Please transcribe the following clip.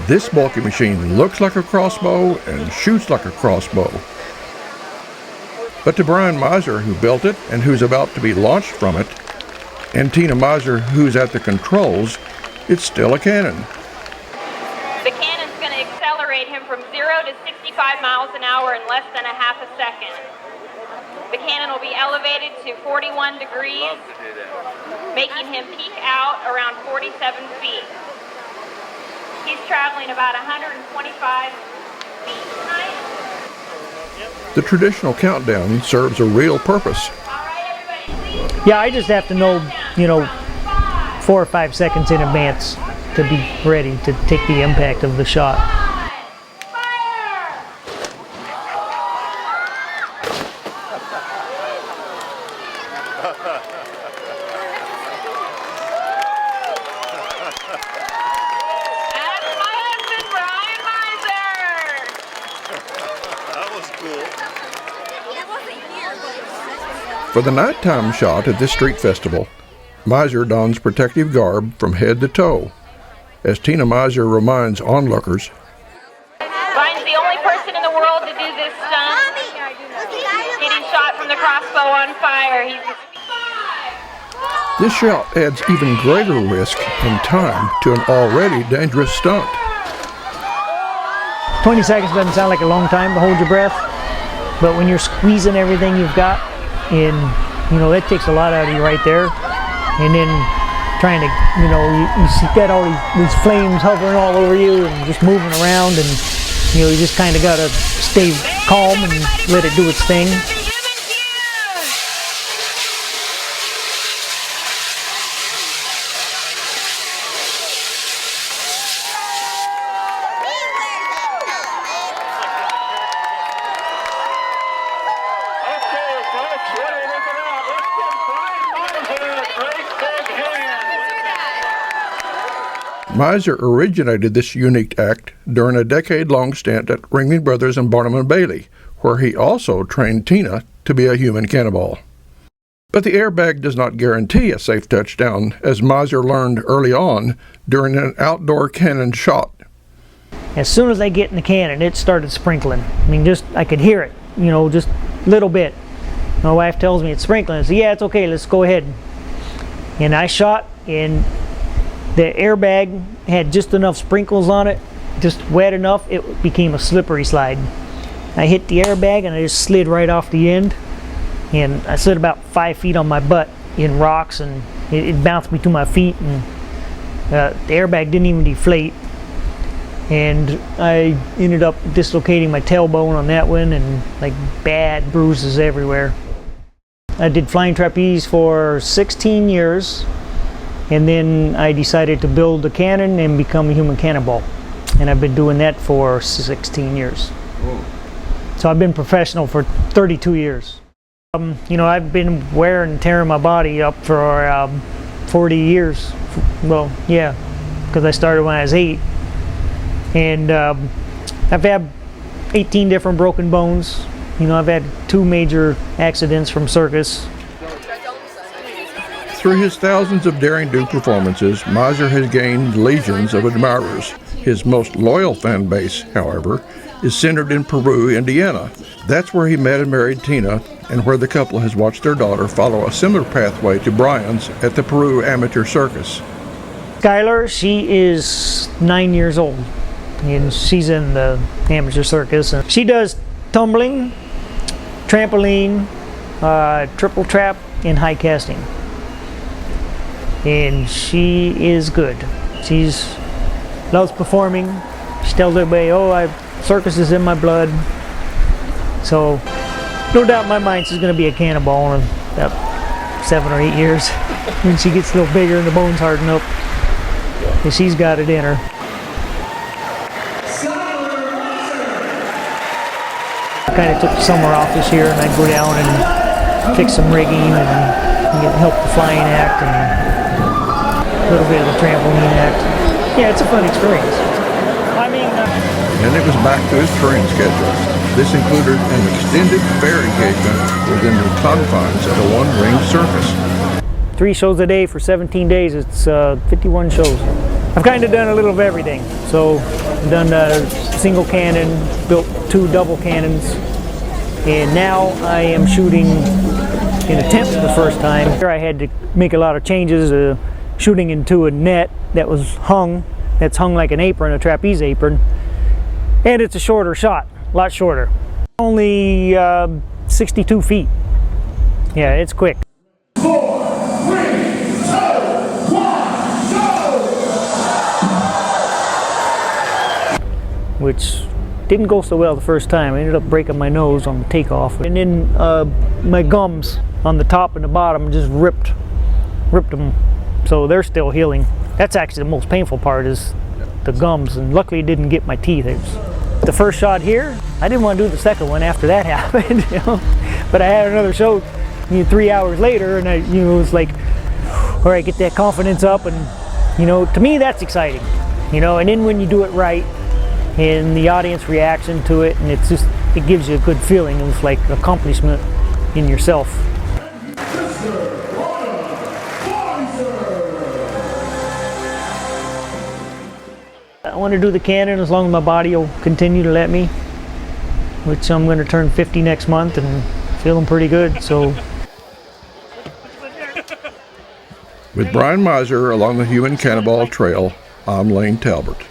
This bulky machine looks like a crossbow and shoots like a crossbow. But to Brian Miser, who built it and who's about to be launched from it, and Tina Miser, who's at the controls, it's still a cannon. The cannon's going to accelerate him from 0 to 65 miles an hour in less than a half a second. The cannon will be elevated to 41 degrees, making him peak out around 47 feet. He's traveling about 125 feet tonight. The traditional countdown serves a real purpose. Yeah, I just have to know, 4 or 5 seconds in advance to be ready to take the impact of the shot. For the nighttime shot at this street festival, Miser dons protective garb from head to toe. As Tina Miser reminds onlookers, Brian's the only person in the world to do this stunt. Getting shot from the crossbow on fire. this shot adds even greater risk and time to an already dangerous stunt. 20 seconds doesn't sound like a long time to hold your breath, but when you're squeezing everything you've got, and that takes a lot out of you right there. And then trying to, you see got all these flames hovering all over you and just moving around, and you just kind of got to stay calm and let it do its thing. Miser originated this unique act during a decade-long stint at Ringling Brothers and Barnum & Bailey, where he also trained Tina to be a human cannonball. But the airbag does not guarantee a safe touchdown, as Miser learned early on during an outdoor cannon shot. As soon as I get in the cannon, it started sprinkling. I could hear it, just a little bit. My wife tells me it's sprinkling. I say, yeah, it's okay, let's go ahead. And I shot, and the airbag had just enough sprinkles on it, just wet enough, it became a slippery slide. I hit the airbag and I just slid right off the end, and I slid about 5 feet on my butt in rocks, and it bounced me to my feet, and the airbag didn't even deflate, and I ended up dislocating my tailbone on that one, and bad bruises everywhere. I did flying trapeze for 16 years. And then I decided to build a cannon and become a human cannonball. And I've been doing that for 16 years. Whoa. So I've been professional for 32 years. I've been wearing and tearing my body up for 40 years. Well, yeah, because I started when I was 8. And I've had 18 different broken bones. I've had 2 major accidents from Circus. Through his thousands of daring-do performances, Miser has gained legions of admirers. His most loyal fan base, however, is centered in Peru, Indiana. That's where he met and married Tina, and where the couple has watched their daughter follow a similar pathway to Brian's at the Peru Amateur Circus. Skylar, she is 9 years old, and she's in the amateur circus. She does tumbling, trampoline, triple trap, and high casting. And she is good. She's loves performing. She tells everybody, circus is in my blood. So no doubt in my mind she's going to be a cannonball in about 7 or 8 years. When she gets a little bigger and the bones harden up, and she's got it in her. I kind of took the summer off this year, and I'd go down and fix some rigging and help the flying act and a little bit of the trampoline act. Yeah, it's a fun experience. And it was back to his touring schedule. This included an extended fair engagement within the confines of a one-ring circus. 3 shows a day for 17 days. It's 51 shows. I've kind of done a little of everything. So I've done a single cannon, built 2 double cannons, and now I am shooting in a tent for the first time. Here I had to make a lot of changes, shooting into a net that was hung, that's hung like an apron, a trapeze apron, and it's a shorter shot, a lot shorter. Only 62 feet. Yeah, it's quick. 4, 3, 2, 1, go! Which didn't go so well the first time. I ended up breaking my nose on the takeoff, and then my gums on the top and the bottom just ripped them, so they're still healing. That's actually the most painful part, is the gums, and luckily it didn't get my teeth. It was the first shot here. I didn't want to do the second one after that happened, you know, but I had another show 3 hours later, and it was like, all right, get that confidence up, and to me that's exciting, and then when you do it right and the audience reaction to it, and it gives you a good feeling of like accomplishment in yourself. I want to do the cannon as long as my body will continue to let me, which I'm going to turn 50 next month and feeling pretty good. So, With Brian Miser along the Human Cannonball Trail, I'm Lane Talburt.